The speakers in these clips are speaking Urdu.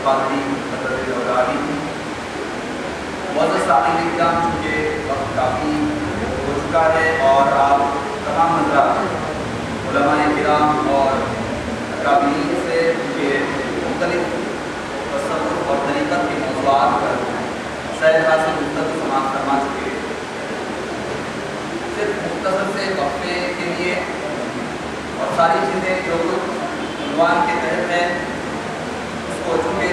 فاضلی حضرت العالی معزز سامعین اکرام، چونکہ وقت کافی ہو چکا ہے اور آپ تمام حضرات علماء کرام اور اکابرین سے مختلف تصوف اور طریقت کے موضوعات پر شاید حاصل مستقل سماعت فرما چکے ہیں۔ صرف مختصر سے وقفے کے لیے اور ساری چیزیں جو کچھ عنوان کے تحت ہے اس کو چونکہ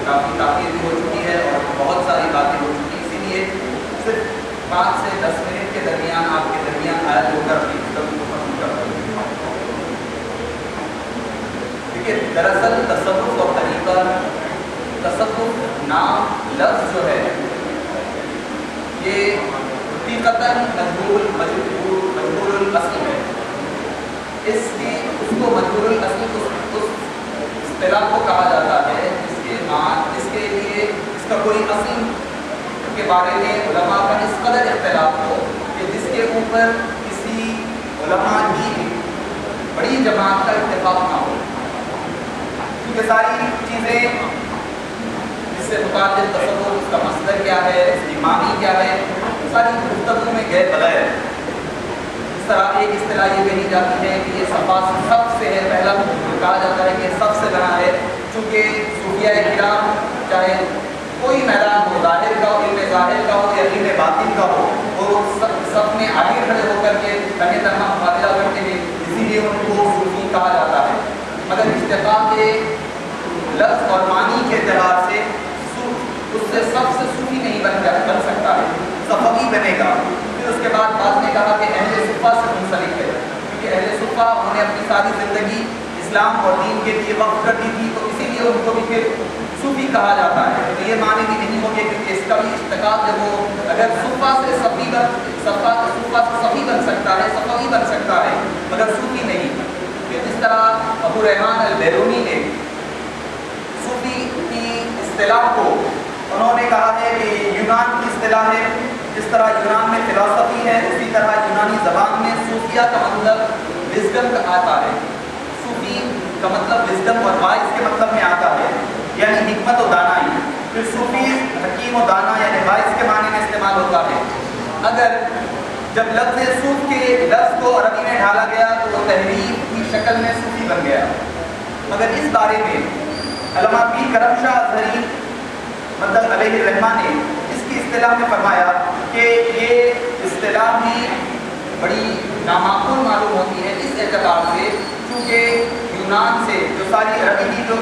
کافی تاخیر بھی ہو چکی ہے اور بہت ساری باتیں ہو چکی، اسی لیے صرف 5 سے 10 منٹ کے درمیان آپ کے درمیان آیت ہو کر اپنی گفتگو کو ختم کر دیں۔ کیونکہ دراصل تصوف اور طریقہ، تصوف نام لفظ جو ہے یہ حقیقتاً مجبور الاصل ہے۔ اس کو مجبور الاصل اس اصطلاح کو کہا جاتا ہے جس کے لیے اس کا کوئی اصل کے بارے میں علماء کا اس قدر اختلاف ہو کہ جس کے اوپر کسی علماء کی بڑی جماعت کا اتفاق نہ ہو، کیونکہ ساری چیزیں اس سے متعلق تصور، اس کا مصدر کیا ہے، اس کی معنی کیا ہے، ساری گفتگو میں گئے بغیر اس طرح ایک اصطلاح یہ کہی جاتی ہے کہ یہ صفا سب سے ہے، پہلا کہا جاتا ہے کہ سب سے بنا ہے، چونکہ صوفیاء کرام چاہے کوئی میدان ہو، ظاہر کا ہو، علم ظاہر کا ہو یا علم باطن کا ہو، وہ سب میں آگے کھڑے ہو کر کے تنہے تنہا مقابلہ کرتے ہیں، اسی لیے ان کو صوفی کہا جاتا ہے۔ مگر اشتقاق کے لفظ اور معنی کے اعتبار سے اس سے سب سے صوفی نہیں بن سکتا ہے، صفوی بنے گا۔ پھر اس کے بعد نے کہا کہ اہل صفہ سے منسلک ہے، کیونکہ اہل صفہ انہوں نے اپنی ساری زندگی اسلام اور دین کے لیے وقف کر دی تھی، تو اسی لیے ان کو بھی پھر صوفی کہا جاتا ہے۔ تو یہ معنی بھی نہیں ہوگے کیونکہ اس کا بھی اشتقاق جب وہ اگر صفہ سے صفی بن سکتا ہے، صفوی بن سکتا ہے، مگر صوفی نہیں۔ کہ جس طرح ابو ریحان البیرونی نے صوفی کی اصطلاح کو انہوں نے کہا ہے کہ یونان کی اصطلاح ہے، جس طرح یونان میں فلسفی ہے اسی طرح یونانی زبان میں صوفیہ کا مطلب وزڈم کا آتا ہے، صوفی کا مطلب وزڈم اور وائز کے مطلب میں آتا ہے، یعنی حکمت و دانائی۔ پھر صوفی حکیم و دانا یعنی وائز کے معنی میں استعمال ہوتا ہے۔ اگر جب لفظ صوف کے لفظ کو عربی میں ڈھالا گیا تو وہ تحریف کی شکل میں صوفی بن گیا، مگر اس بارے میں علامہ پیر کرم شاہ اظہری مطلب علیہ الرحمٰ نے اس کی اصطلاح میں فرمایا کہ یہ اصطلاح بھی بڑی نامعقول معلوم ہوتی ہے اس اعتبار سے چونکہ یونان سے جو ساری عربی کی جو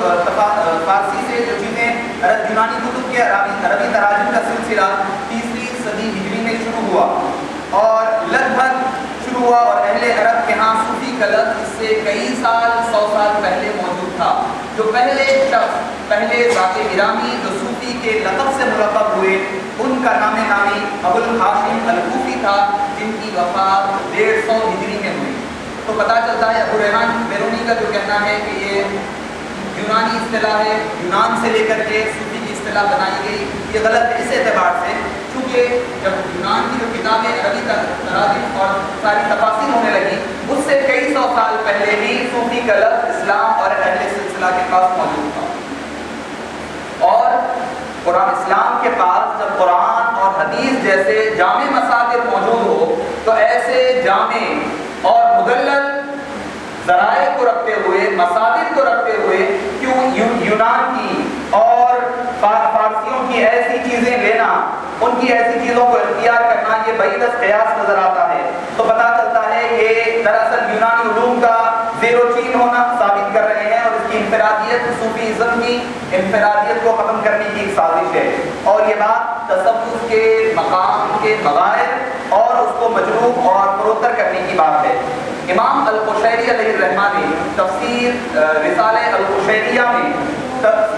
فارسی سے جو چیزیں یونانی کتب کے عربی تراجم کا سلسلہ 3 صدی ہجری میں شروع ہوا اور لگ بھگ شروع ہوا اور اہل عرب کے ہاں صوفی کا لفظ اس سے کئی سال 100 سال پہلے موجود تھا۔ جو پہلے شخص، پہلے ذات گرامی جو صوفی کے لقب سے ملقب ہوئے ان کا نام نامی ابو القاسم الکوفی تھا، جن کی وفات 150 ہجری میں ہوئی۔ تو پتہ چلتا ہے ابو ریحان بیرونی کا جو کہنا ہے کہ یہ یونانی اصطلاح ہے، یونان سے لے کر کے صوفی کی اصطلاح بنائی گئی، یہ غلط ہے اس اعتبار سے کیونکہ جب یونان کی جو کتابیں عربی تراجم اور ساری تفاسیر ہونے لگی اس سے کئی 100 سال پہلے ہی صوفی کا لفظ اسلام اور اہل سلسلہ کے پاس موجود تھا۔ اور قرآن اسلام کے پاس جب قرآن اور حدیث جیسے جامع مصادر موجود ہو تو ایسے جامع اور مدلل ذرائع کو رکھتے ہوئے، مصادر کو رکھتے ہوئے کیوں یونان کی اور فارسیوں کی ایسی چیزیں لینا، ان کی ایسی چیزوں کو اختیار کرنا، یہ بعید از قیاس نظر آتا ہے۔ تو پتہ چلتا ہے یہ دراصل یونانی علوم کا زیر و چین ہونا ثابت کر رہے ہیں اور اس کی انفرادیت، صوفیزم کی انفرادیت کو ختم کرنے کی ایک سازش ہے، اور یہ بات تصوف کے مقام کے بغیر اور اس کو مجروح اور فروتر کرنے کی بات ہے۔ امام القشیری علیہ الرحمٰ نے تفسیر رسالہ القشیریہ میں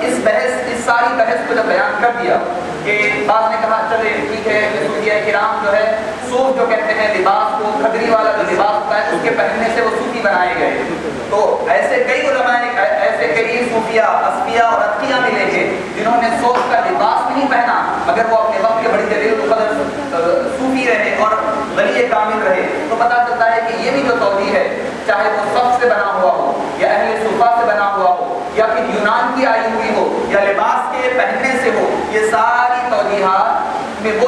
اس ساری بحث کو جب بیان کر دیا کہ بعض نے کہا چلے ٹھیک ہے صوفیہ کرام جو ہے صوف جو کہتے ہیں لباس کو، کھدری والا جو لباس ہوتا ہے اس کے پہننے سے وہ صوفی بنائے گئے، تو ایسے کئی علماء نے، ایسے کئی صوفیہ، اصفیاء اور اتقیاء ملے گے جنہوں نے صوف کا لباس نہیں پہنا مگر وہ اپنے وقت کے بڑی جلیل القدر صوفی رہے اور ولی کامل رہے۔ تو پتہ چلتا ہے کہ یہ بھی جو توجیہ ہے چاہے وہ صف سے بنا ہوا ہو یا اہل صفا سے بنا ہوا ہو یا پھر یونان کی آئی ہوئی ہو یا لباس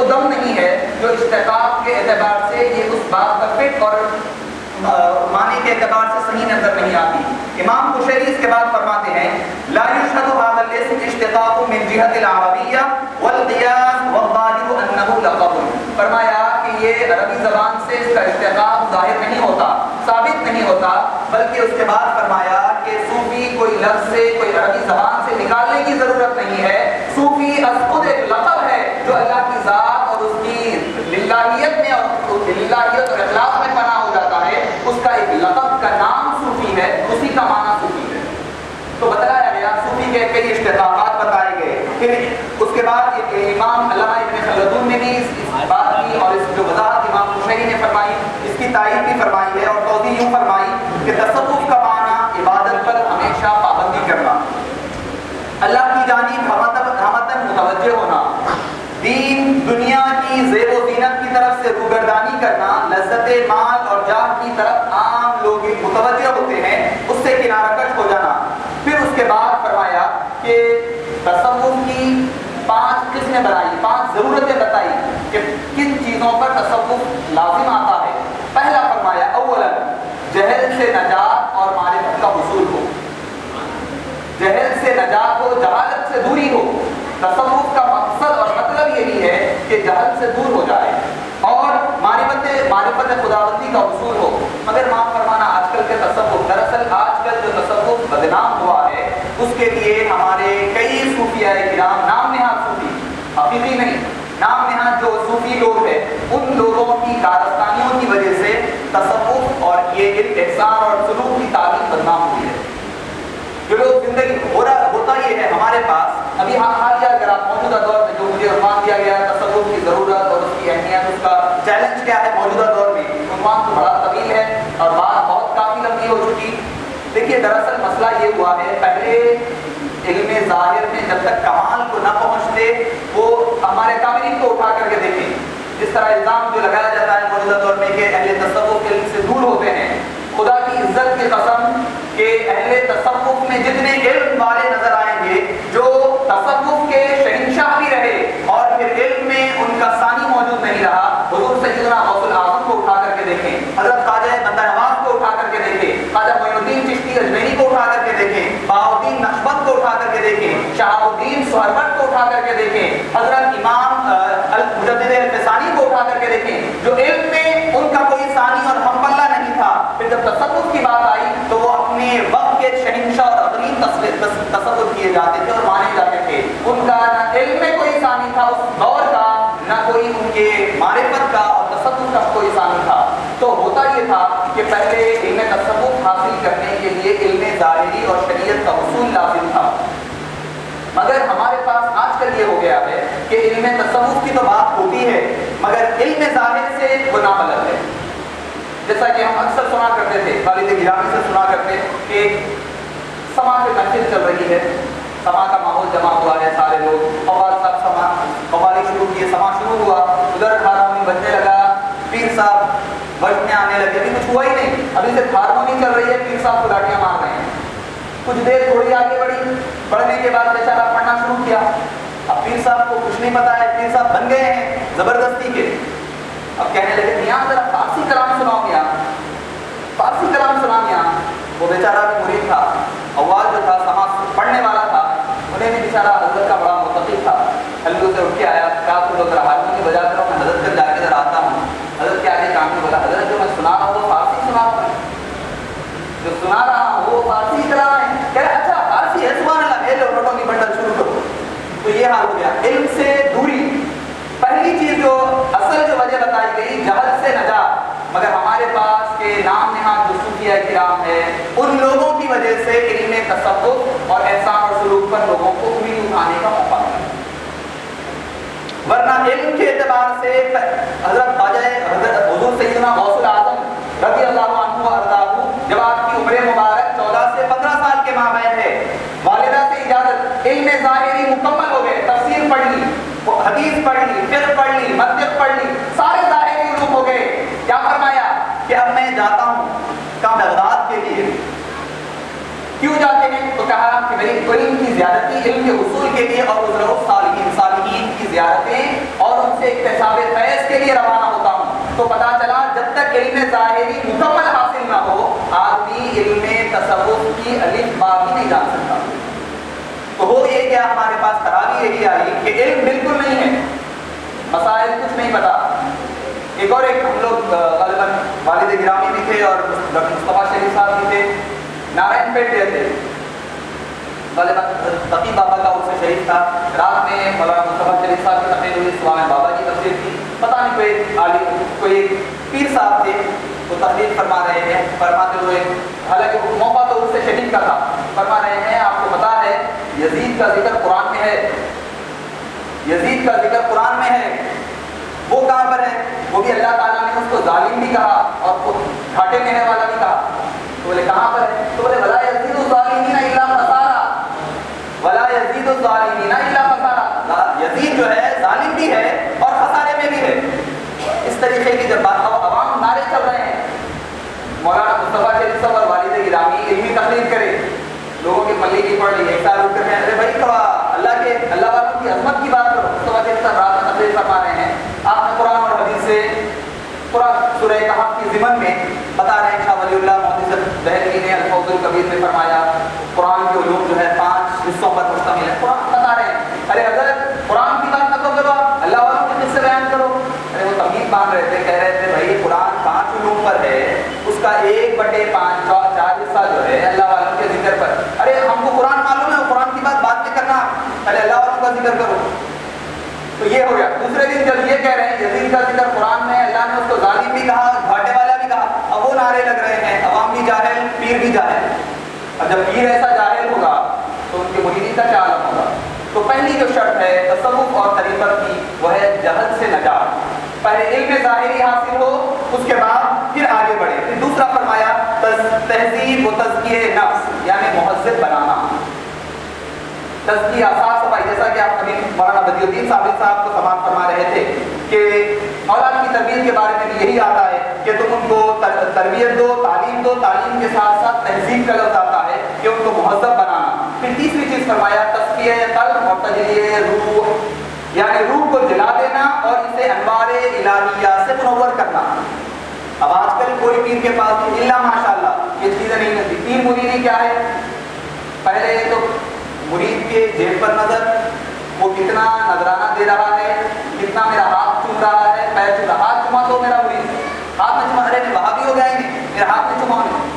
دم نہیں ہے جو اشتقاق کے اعتبار سے یہ اس بات پر فٹ اور معنی کے اعتبار سے صحیح نظر نہیں آتی۔ امام قشیری اس کے بعد فرماتے ہیں لا يشهد هذا الاسم اشتقاق من جهة العربية والقياس والظاهر انه لقب۔ فرمایا کہ یہ عربی زبان سے اس کا اشتقاق ظاہر نہیں ہوتا، ثابت نہیں ہوتا، بلکہ اس کے بعد فرمایا کہ صوفی کوئی لفظ سے کوئی عربی زبان سے نکالنے کی ضرورت نہیں ہے، صوفی از خود ایک لقب ہے جو اللہ کی ذات اور اس کی للہیت میں اور للہیت اور اخلاص میں پناہ ہو جاتا ہے، اس کا ایک لقب کا نام صوفی ہے، اسی کا معنی صوفی ہے۔ تو بتایا گیا صوفی کے کئی اشتقاقات بتائے گئے۔ پھر اس کے بعد امام علامہ ابن خلدون نے بھی اس بات کی اور اس جو وضاحت امام قشیری نے فرمائی اس کی تائید بھی فرمائی ہے اور توضیح یوں فرمائی کہ تصوف کا معنی عبادت پر ہمیشہ پابندی کرنا، اللہ کی جانب رحمتاً متوجہ ہونا، دین دنیا کی زیب و زینت کی طرف سے روگردانی کرنا، لذت مال اور جاہ کی طرف عام لوگ متوجہ ہوتے ہیں اس سے کنارہ کش ہو جانا۔ پھر اس کے بعد فرمایا کہ تصوف کی 5 قسمیں بنائی، 5 ضرورتیں بتائی کہ کن چیزوں پر تصوف لازم آتا ہے۔ پہلا فرمایا اولا جہل سے نجات اور معرفت کا حصول ہو، جہل سے نجات ہو، جہالت سے دوری ہو۔ تصوف کا مقصد اور مطلب یہی ہے کہ جہل سے دور ہو جائے اور معرفت خداوندی کا حصول ہو۔ مگر معاف فرمانا آج کل کے تصوف، دراصل آج کل جو تصوف بدنام ہوا ہے اس کے لیے ہمارے کئی صوفیاء کرام نام نہاد صوفی، حقیقی نہیں، نام نہاد جو صوفی لوگ ہیں ان لوگوں کی کارستانیوں کی وجہ سے تصوف اور یہ احسان اور سلوک کی تعلیم بدنام ہوئی ہے۔ جو لوگ زندگی ہوتا یہ ہے ہمارے پاس ابھی حالیہ اگر آپ موجودہ دور میں جو مجھے عنوان دیا گیا ہے تصوف کی ضرورت اور اس کی اہمیت، اس کا چیلنج کیا ہے موجودہ دور میں، عنوان تو بڑا طویل ہے اور بات بہت کافی لمبی ہو چکی۔ دیکھیے دراصل مسئلہ یہ ہوا ہے، پہلے علم ظاہر میں جب تک کمال کو نہ پہنچتے وہ ہمارے کاملین کو اٹھا کر کے دیکھیں، جس طرح الزام جو لگایا جاتا ہے موجودہ دور میں کہ اہل تصوف علم سے دور ہوتے ہیں، خدا کی عزت کی قسم کہ اہل تصوف میں جتنے علم والے نظر آئیں گے جو تصوف کے شہنشاہ بھی رہے اور پھر علم میں ان کا ثانی موجود نہیں رہا، حضور سیدنا غوث الاعظم کو اٹھا کر کے دیکھیں، حضرت خواجہ بندہ نواز کو اٹھا کر کے دیکھیں، خواجہ معین الدین چشتی اجمیری کو اٹھا کر کے دیکھیں، بہاؤالدین نقشبند کو اٹھا کر کے دیکھیں، شہاب الدین سہروردی کو اٹھا کر کے دیکھیں، حضرت امام مجدد الفسانی کو اٹھا کر کے دیکھیں، جو علم میں ان کا کوئی ثانی اور ہم پلہ نہیں تھا، پھر جب تصوف کی بات آئی تو وہ اپنے وقت کے شہنشاہ اور عظیم تصور کیے جاتے تھے اور مانے جاتے تھے۔ ان کا نہ علم میں کوئی ثانی تھا اس دور کا، نہ کوئی ان کے معرفت کا اور تصوف کا کوئی ثانی تھا۔ تو ہوتا یہ تھا کہ پہلے علم تصوف حاصل کرنے کے لیے علم ظاہری اور شریعت کا حصول لازم تھا، مگر ہمارے پاس آج کل یہ ہو گیا ہے کہ علم تصوف کی تو بات ہوتی ہے مگر علم ظاہر سے وہ نابلد ہے۔ جیسا کہ ہم اکثر سنا کرتے تھے، والد گرامی سے سنا کرتے کہ سما کی محفل چل رہی ہے، سما کا ماحول جمع ہوا ہے، سارے لوگ قوال صاحب قوالی شروع کیے، سما شروع ہوا، ادھر ہارمونی بجنے لگا، پیر صاحب بجنے آنے لگے، ابھی کچھ ہوا ہی نہیں، ابھی صرف ہارمونی چل رہی ہے، پیر صاحب کو لاٹیاں مار رہے ہیں۔ کچھ دیر تھوڑی آگے بڑھی، بڑھنے کے بعد بیچارہ پڑھنا شروع کیا۔ اب پیر صاحب کو کچھ نہیں پتا ہے، پیر صاحب بن گئے ہیں زبردستی کے۔ اب کہنے لگے میاں ذرا فارسی کلام سناؤ میاں، فارسی کلام سنا میاں۔ وہ بیچارہ بھی مرید تھا، آواز جو تھا سما پڑھنے والا تھا، انہیں بھی بیچارہ حضرت کا بڑا متقی تھا، ہلکے سے اٹھ کے آیا، کہا تم لوگ ذرا ہارمونی بجا کرو، میں حضرت کر جا کے ذرا آتا ہوں۔ حضرت کے آگے کام میں بولا حضرت جو میں سنا رہا ہوں وہ فارسی سنا رہا ہوں، جو سنا رہا ہوں وہ فارسی کلام ہے۔ کہہ رہے اچھا فارسی ہے، سبحان اللہ، بھیج لو نوٹوں کی بنڈل شروع کرو۔ تو یہ حال ہو گیا، علم سے دوری۔ پہلی چیز جو اصل جو وجہ بتائی گئی جہل سے نجات، مگر ہمارے پاس کے نام نہاد جو صوفیاء کرام ہے ان لوگوں کی وجہ سے علم تصوف اور احسان اور سلوک پر لوگوں کو انگلی اٹھانے کا موقع ملا، ورنہ علم کے اعتبار سے حضرت حضور سیدنا غوث الاعظم رضی اللہ عنہ وارضاہ جب آپ کی عمر مبارک 14 سے 15 سال کے مابین ہے، والدہ سے اجازت، علم ظاہری مکمل ہو گئے، تفسیر پڑھ لی، حدیث پڑھ لی، فقہ پڑھ لی، منطق پڑھ لی، سارے ظاہری علوم ہو گئے۔ کیا فرمایا کہ اب میں جاتا ہوں کہاں بغداد کے لیے۔ کیوں جاتے ہیں؟ تو کہا کہ میری علم کی زیادتی، علم کے حصول کے لیے اور صالحین کی زیارتیں اور ان سے سے اکتساب فیض کے لیے روانہ ہوتا ہوں تو پتہ چلا جب تک علم ظاہری مکمل حاصل نہ ہو آدمی علم تصوف کی الف با بھی نہیں جان سکتا. تو ہو یہ کیا ہمارے پاس خرابی یہی آئی کہ علم بالکل نہیں ہے, مسائل کچھ نہیں پتا. ایک ہم لوگ غالباً والد گرامی بھی تھے اور ڈاکٹر مصطفیٰ شریف صاحب بھی تھے, نارائن پیٹ گئے تھے, غالباً تقی بابا کا عرس شریف تھا. رات میں مولانا مصطفیٰ شریف صاحب کی تقریر ہوئی, صبح میں بابا کی تفسیر تھی. پتہ نہیں کوئی عالم کوئی پیر صاحب تھے وہ تقریر فرما رہے ہیں, فرماتے ہوئے حالانکہ موقع تو عرس شریف کا تھا, فرما رہے ہیں آپ کو پتہ ہے یزید کا ذکر قرآن میں ہے, یزید کا ذکر قرآن میں ہے, وہ کہاں پر ہے؟ وہ بھی اللہ تعالیٰ نے اس کو ظالم بھی کہا اور گھاٹے میں ہے والا بھی کہا. تو بولے کہاں پر ہے؟ تو بولے ولا یزید الظالمین الا خسارا, ولا یزید الظالمین الا خسارا. یزید جو ہے ظالم بھی ہے اور خسارے میں بھی ہے. اس طریقے کی جب بات عوام نعرے چل رہے ہیں, مولانا مصطفیٰ شریف صاحب اور والد گرامی علمی تقریر کرے, لوگوں کی پلی کی پڑ رہی ہے, ایک سال اٹھ کر ارے بھائی تھوڑا اللہ والوں کی عظمت کی بات کرو. مصطفیٰ شریف صاحب رات میں تقریر فرما رہے ہیں, آپ نے قرآن اور حدیث سے پورا سورہ کہف کی ضمن میں بتا رہے ہیں. شاہ ولی اللہ محدث دہلوی نے الفوز الکبیر میں فرمایا قرآن کے علوم جو ہے 5 حصوں پر مشتمل ہے. قرآن بتا رہے ہیں ارے حضرت قرآن کی بات نہ کرو, اللہ والوں کے قصے بیان کرو. ارے وہ تمہید باندھ رہے تھے, کہہ رہے تھے بھائی قرآن 5 علوم پر ہے, اس کا 1/5 4 حصہ جو ہے اللہ والوں کے ذکر پر. ارے ہم کو قرآن معلوم ہے, قرآن کی بات نہیں کرنا, ارے اللہ والوں کا ذکر کرو. تو یہ ہو گیا. دوسرے دن جب یہ کہہ رہے ہیں یزید کا ذکر قرآن میں, اللہ نے اس کو ظالم بھی کہا, گھاٹے والا بھی کہا, اب وہ نعرے لگ رہے ہیں عوام بھی جاہل پیر بھی جاہل. اب جب پیر ایسا جاہل ہوگا تو ان کے مریدین کا کیا عالم ہوگا؟ تو پہلی جو شرط ہے تصوف اور طریقت کی وہ ہے جہل سے نجات. پہلے علم ظاہری حاصل ہو, اس کے بعد پھر آگے بڑھے. پھر دوسرا فرمایا تہذیب و تزکیہ نفس یعنی مہذب بنانا, تزکیہ صاف صفائی. جیسا کہ آپ ابھی مولانا بدی الدین صاحب کو سماعت فرما رہے تھے کہ اولاد کی تربیت کے بارے میں بھی یہی آتا ہے کہ تم ان کو تربیت دو, تعلیم کے ساتھ ساتھ تہذیب کا لفظ آتا ہے کہ ان کو مہذب بنانا. پھر تیسری چیز فرمایا تزکیہ قلب اور تجلیہ روح یعنی روح کو جلا دینا اور اسے انوار الہیہ سے منور کرنا. اب آج کل کوئی پیر کے پاس الا ماشاءاللہ یہ چیزیں نہیں ملتی. پیر مریدی کیا ہے؟ پہلے تو مرید کے جیب پر نظر, وہ کتنا نذرانہ دے رہا ہے, کتنا میرا ہاتھ چوم رہا ہے, پیر چوم رہا, ہاتھ چما تو میرا مرید, ہاتھ میں چما, ارے وہاں بھی ہو گیا ہی نہیں, میرا ہاتھ میں چما نہیں.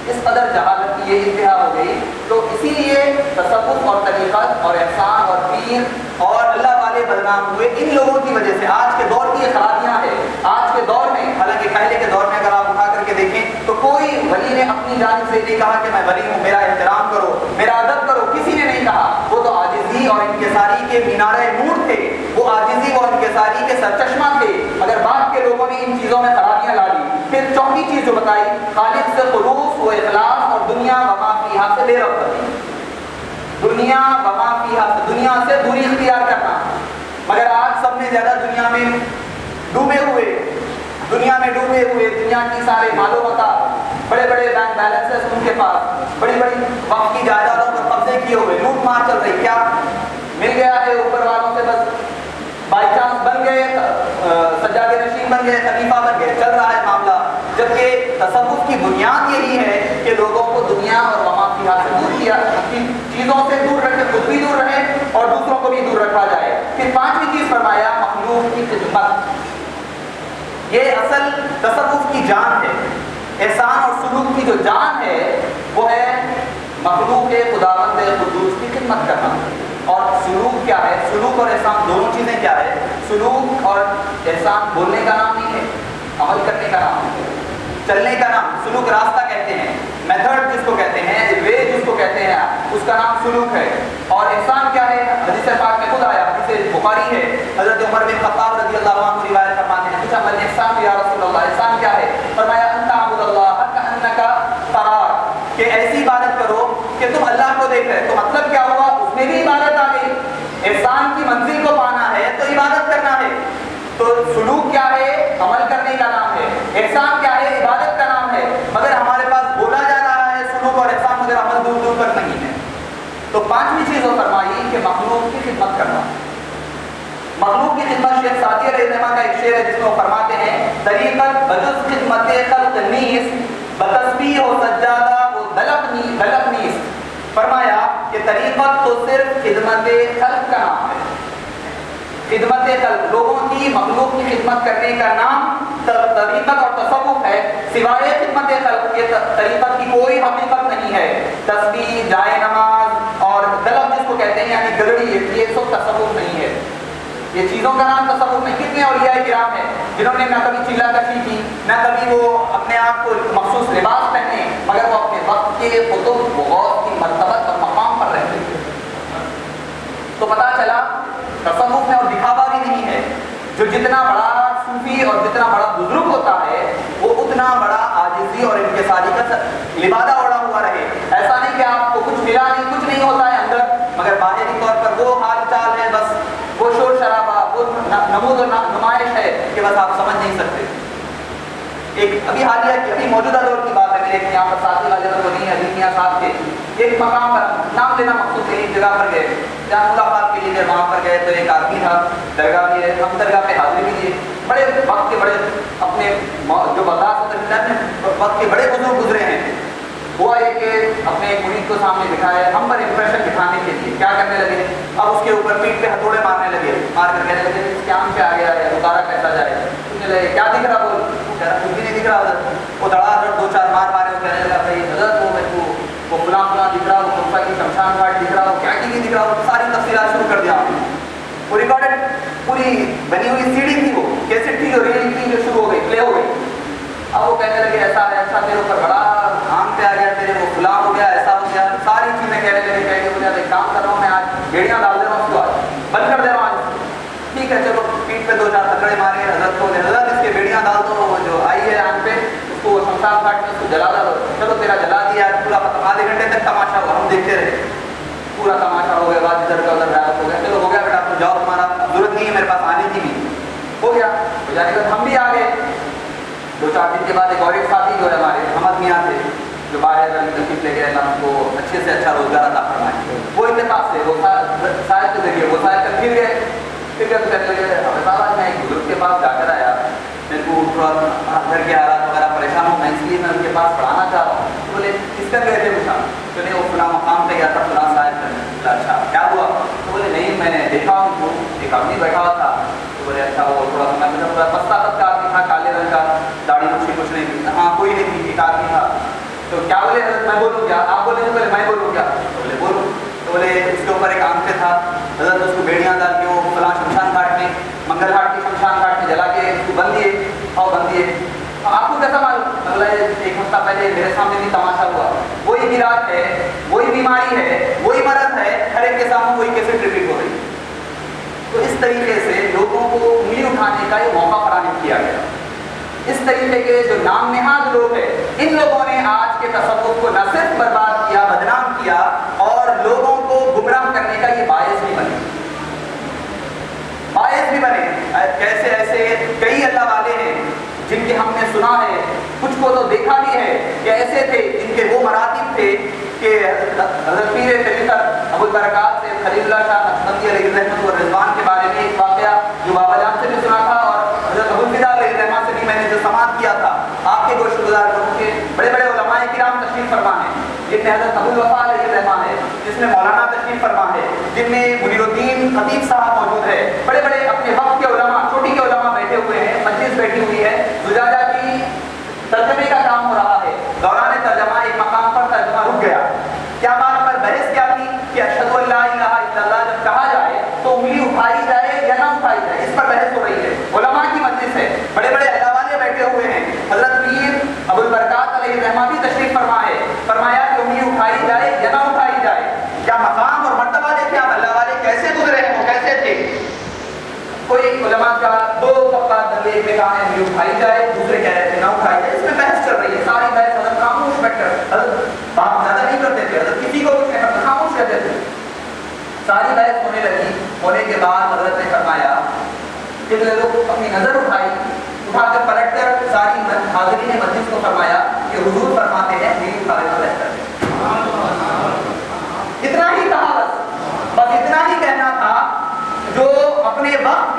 اس قدر جہالت کی یہ انتہا ہو گئی. تو اسی لیے تصوف اور طریقت اور احسان اور پیر اور اللہ والے بدنام ہوئے ان لوگوں کی وجہ سے. آج کے دور کی یہ خرابیاں ہیں. آج کے دور میں, حالانکہ پہلے کے دور میں اگر آپ اٹھا کر کے دیکھیں تو کوئی ولی نے اپنی جانب سے نہیں کہا کہ میں ولی ہوں, میرا احترام کرو, میرا ادب کرو, کسی نے نہیں کہا. وہ تو عاجزی اور انکساری کے مینارہ نور تھے, وہ عاجزی اور انکساری کے سرچشمہ تھے. مگر بعد کے لوگوں نے ان چیزوں میں خرابیاں لا لی. پھر چوتھی چیز جو بتائی خالق سے خلوص و اخلاص اور دنیا وما فیہا سے بے رغبتی, دنیا وما فیہا سے, دنیا سے دوری اختیار کرنا. مگر آج سب نے زیادہ دنیا میں ڈوبے ہوئے, دنیا کی سارے مالو متا, بڑے بڑے بینک بیلنسز ان کے پاس, بڑی بڑی وقت کی جائیدادوں پر قبضے کیے ہوئے, لوٹ مار چل رہی. کیا مل گیا ہے اوپر والوں سے, بس بائی چانس بن گئے, سجادہ نشین بن گئے, خلیفہ بن گئے, چل رہا ہے معاملہ. جبکہ تصوف کی بنیاد یہی ہے کہ لوگوں کو دنیا اور وما فیہا سے دور کیا, چیزوں سے دور رکھے, خود بھی دور رہے اور دوسروں کو بھی دور رکھا جائے. پھر پانچویں چیز فرمایا مخلوق کی خدمت. یہ اصل تصوف کی جان ہے. احسان اور سلوک کی جو جان ہے وہ ہے مخلوق خداوند قدوس کی خدمت کرنا. اور سلوک کیا ہے؟ سلوک اور احسان دونوں چیزیں کیا ہے؟ سلوک اور احسان بولنے کا نام نہیں ہے, عمل کرنے کا نام ہے, چلنے کا نام. سلوک راستہ کہتے ہیں, میتھڈ جس کو کہتے ہیں, وے جس کو کہتے ہیں, اس کا نام سلوک ہے. اور احسان کیا ہے؟ حدیث پاک میں خود آیا, حدیث بخاری ہے, حضرت عمر بن خطاب رضی اللہ عنہ روایت فرماتے ہیں, پوچھا من احسان یا رسول اللہ, احسان کیا ہے؟ فرمایا ان تعبد اللہ کأنک تراہ, کہ ایسی عبادت کرو کہ تم اللہ کو دیکھ رہے. تو مطلب کیا ہوا؟ اس میں بھی عبادت آ گئی. احسان کی منزل کو پانا ہے تو عبادت کرنا ہے. تو سلوک کیا ہے؟ عمل کرنے کا نام ہے. احسان کیا ہے؟ عبادت کا نام ہے. مگر ہمارے پاس بولا جا رہا ہے سلوک اور احسان, مگر عمل دور دور تک نہیں ہے. تو پانچویں چیز وہ فرمائی کہ مخلوق کی خدمت کرنا. مخلوق کی خدمت شیخ سعدی علیہ الرحمہ کا ایک شعر ہے جس میں وہ فرماتے ہیں طریقت بجز خدمت خلق نیست بتسبیح و سجادہ و دلق نیست. فرمایا کہ طریقت تو صرف خدمت خلق کا نام ہے. خدمت خلق لوگوں کی مخلوق کی خدمت کرنے کا نام طریقت اور تصوف ہے. سوائے خدمت خلق کے طریقت کی کوئی حقیقت نہیں ہے. تسبیح جائے نماز اور دلق جس کو کہتے ہیں یعنی گرڑی یہ سب تصوف نہیں ہے. یہ چیزوں کا نام تصوف نہیں. کتنے اولیاء کرام ہیں جنہوں نے نہ کبھی چیلا کشی کی نہ کبھی وہ اپنے آپ کو مخصوص لباس پہنے مگر وہ اپنے وقت کے قطب غوث کی مرتبت اور مقام پر رہتے تھے. تو پتہ چلا تصوف میں اور دکھاوا بھی نہیں ہے. جو جتنا بڑا صوفی اور جتنا بڑا بزرگ ہوتا ہے وہ اتنا بڑا عاجزی اور انکساری کا لبادہ اوڑھا ہوا رہے. ایسا نہیں کہ آپ کو کچھ ملا نہیں کچھ نہیں ہوتا ہے اندر مگر باہری طور پر وہ حال چال ہے بس وہ شور شرابہ وہ نمود و نمائش ہے کہ بس آپ سمجھ نہیں سکتے. ایک ابھی حالیہ کی ابھی موجودہ دور کی بات ہے. میرے یہاں پر ساتھی والے تو نہیں ہے میاں صاحب کے ایک مقام پر نام لینا مقصود ہے ایک جگہ پر گئے جہاں ملاقات کے لیے وہاں پر گئے تو ایک آدمی تھا درگاہ میں ہم درگاہ پہ حاضری بھی دیے. بڑے وقت کے بڑے اپنے جو برداشت وقت کے بڑے بزرگ گزرے ہیں. ہوا یہ کہ اپنے ایک مرید کو سامنے بٹھایا ہم پر امپریشن دکھانے کے لیے کیا کرنے لگے. اب اس کے اوپر پیٹ پہ ہتھوڑے مارنے لگے. مار کر کہنے لگے قیام پہ آ گیا ہے اتارا کیسا جائے. پوچھنے لگے کیا دکھ رہا بول. کہہ رہا کچھ بھی نہیں دکھ رہا حضرت. وہ دڑا دڑ دو چار مار مارے. وہ کہنے لگا بھائی حضرت وہ میرے کو وہ فلاں فلاں دکھ رہا وہ کفا کی شمشان گھاٹ دکھ رہا وہ کیا کی نہیں دکھ رہا. وہ ساری تفصیلات شروع کر دیا. وہ ریکارڈڈ پوری بنی ہوئی سیڑھی تھی وہ کیسٹ تھی جو ریل تھی جو شروع ہو گئی پلے ہو گئی. اب وہ کہنے لگے ایسا ہے اچھا تیرے اوپر بڑا آم پہ آ گیا تیرے وہ فلاں ہو گیا ایسا ہو گیا ساری چیزیں کہنے لگے. کہہ کے بولے ایک کام کر رہا ہوں میں آج بیڑیاں ڈال دے رہا ہوں اس کو آج بند کر دے رہا ہوں آج. ٹھیک ہے چلو پیٹ پہ دو چار تکڑے مارے. حضرت کو حضرت اس کے بیڑیاں ڈال دو وہ جو آئی ہے آنکھ پہ اس کو شمشان گھاٹ میں اس کو جلا دو. چلو تیرا جلا دیا پورا آدھے گھنٹے تک تماشا ہوا ہم دیکھتے رہے. پورا تماشا ہو گیا بعد ادھر کا ادھر غائب ہو گیا. چلو ہو گیا بیٹا تو جاؤ تمہارا ضرورت نہیں ہے میرے پاس آنے کی بھی. ہو گیا ہو جانے کے بعد ہم بھی آ گئے. دو چار دن کے بعد ایک اور ایک ساتھی جو ہے ہمارے حمد میاں تھے جو باہر تشریف لے گئے اللہ ان کو اچھے سے اچھا روزگار عطا فرمائے. وہ اتفاق سے وہ صاحب کے ذریعے وہ صاحب تک پھر گئے. پھر کیا کہنے لگے ہمیں صاحب میں ایک بزرگ کے پاس جا کر آیا میرے کو تھوڑا گھر کے حالات وغیرہ پریشان ہوں میں اس لیے میں ان کے پاس پڑھانا چاہتا ہوں. تو بولے کس کر گئے تھے پوچھا تو نہیں وہ فلاں مقام پہ گیا تھا فلاں صاحب. اچھا کیا ہوا. تو بولے نہیں میں نے دیکھا ہوں ایک آدمی بیٹھا ہوا تھا. تو بولے اچھا وہ تھوڑا سا میں تھوڑا پستاخت کا آدمی تھا کالے رنگ کا داڑھی مچھی کچھ نہیں تھی. ہاں کوئی نہیں تھی ایک آدمی تھا. تو کیا بولے حضرت میں بولوں کیا آپ بولے تو بولے میں بولوں کیا. تو بولے بولوں. تو بولے اس کے اوپر ایک آنکھ پہ تھا حضرت اس کو بیڑیاں ڈال کے وہ فلاں شمشان گھاٹ میں منگل ہاٹ کی شمشان گھاٹ میں جلا کے اس کو بند دیے اور بند دیے. آپ کو کیسا معلوم. اگلا ایک ہفتہ پہلے میرے سامنے بھی تماشا ہوا. وہی بیراٹ ہے وہی بیماری ہے وہی مرض ہے ہر ایک کے سامنے وہی کیسے ٹریٹ ہو رہی. تو اس طریقے سے لوگوں کو انگلی اٹھانے کا یہ موقع فراہم کیا گیا. اس طریقے کے جو نام نہاد لوگ ہیں ان لوگوں نے آج کے تصوف کو نہ صرف برباد کیا بدنام کیا اور لوگوں کو گمراہ کرنے کا یہ باعث بھی بنے. کیسے ایسے کئی اللہ والے ہیں جن کے ہم نے سنا ہے کچھ کو تو دیکھا بھی ہے کہ ایسے تھے جن کے وہ مراتب تھے کہ حضرت پیر طریقت ابو البرکات سے خلیل اللہ شاہ نقشبندی علیہ الرحمۃ والرضوان کے بارے میں ایک واقعہ جو بابا جان سے بھی سنا تھا اور حضرت ابو الفدا علیہ الرحمۃ سے بھی میں نے جو سماعت کیا تھا. آپ کے گوشت گزار لوگوں کے بڑے بڑے علماء کرام تشریف فرما ہیں جن میں حضرت ابو الوفا علیہ الرحمۃ ہے جس میں مولانا تشریف فرما ہے جن میں منیر الدین خطیب صاحب موجود ہے. بڑے بڑے اپنے وقت کے علماء چوٹی کے علماء بیٹھے ہوئے ہیں. مجلس بیٹھی ہوئی ہے. زجاجہ کی ترجمے کا کام ہو رہا ہے. دوران ترجمہ ایک مقام پر ترجمہ رک گیا. کیا بات پر بحث کیا تھی کہ اشہد ان لا الہ الا اللہ جب کہا جائے تو انگلی اٹھائی جائے یا نہ اٹھائی جائے. اس پر بحث ہو رہی ہے. علماء کی مجلس ہے. بڑے بڑے اللہ والے بیٹھے ہوئے ہیں. حضرت پیر ابو البرکات علیہ الرحمۃ بھی تشریف فرما ہے. فرمایا کہ انگلی اٹھائی جائے یا نہ اٹھائی جائے. کیا مقام اور مرتبہ دیکھیں آپ اللہ والے کیسے گزرے ہیں وہ کیسے تھے. کوئی علماء کا دو طبقات درمیان ایک میں کہا ہے انگلی اٹھائی جائے دوسرے کہہ رہے تھے نہ اٹھائی جائے. اس میں بحث چل رہی ہے. ساری بحث حضرت خاموش بیٹھ کر حضرت بات زیادہ نہیں کرتے تھے. حضرت کسی کو کچھ نہیں کرتے خاموش رہتے تھے. ساری بحث ہونے لگی. ہونے کے بعد حضرت نے فرمایا کہ لوگ اپنی نظر اٹھا کر پلٹ کر ساری حاضرین مجلس کو فرمایا کہ حضور فرماتے ہیں میری اٹھا لینا بہتر ہے. اتنا ہی کہا بس اتنا ہی کہنا تھا جو اپنے وقت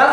10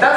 10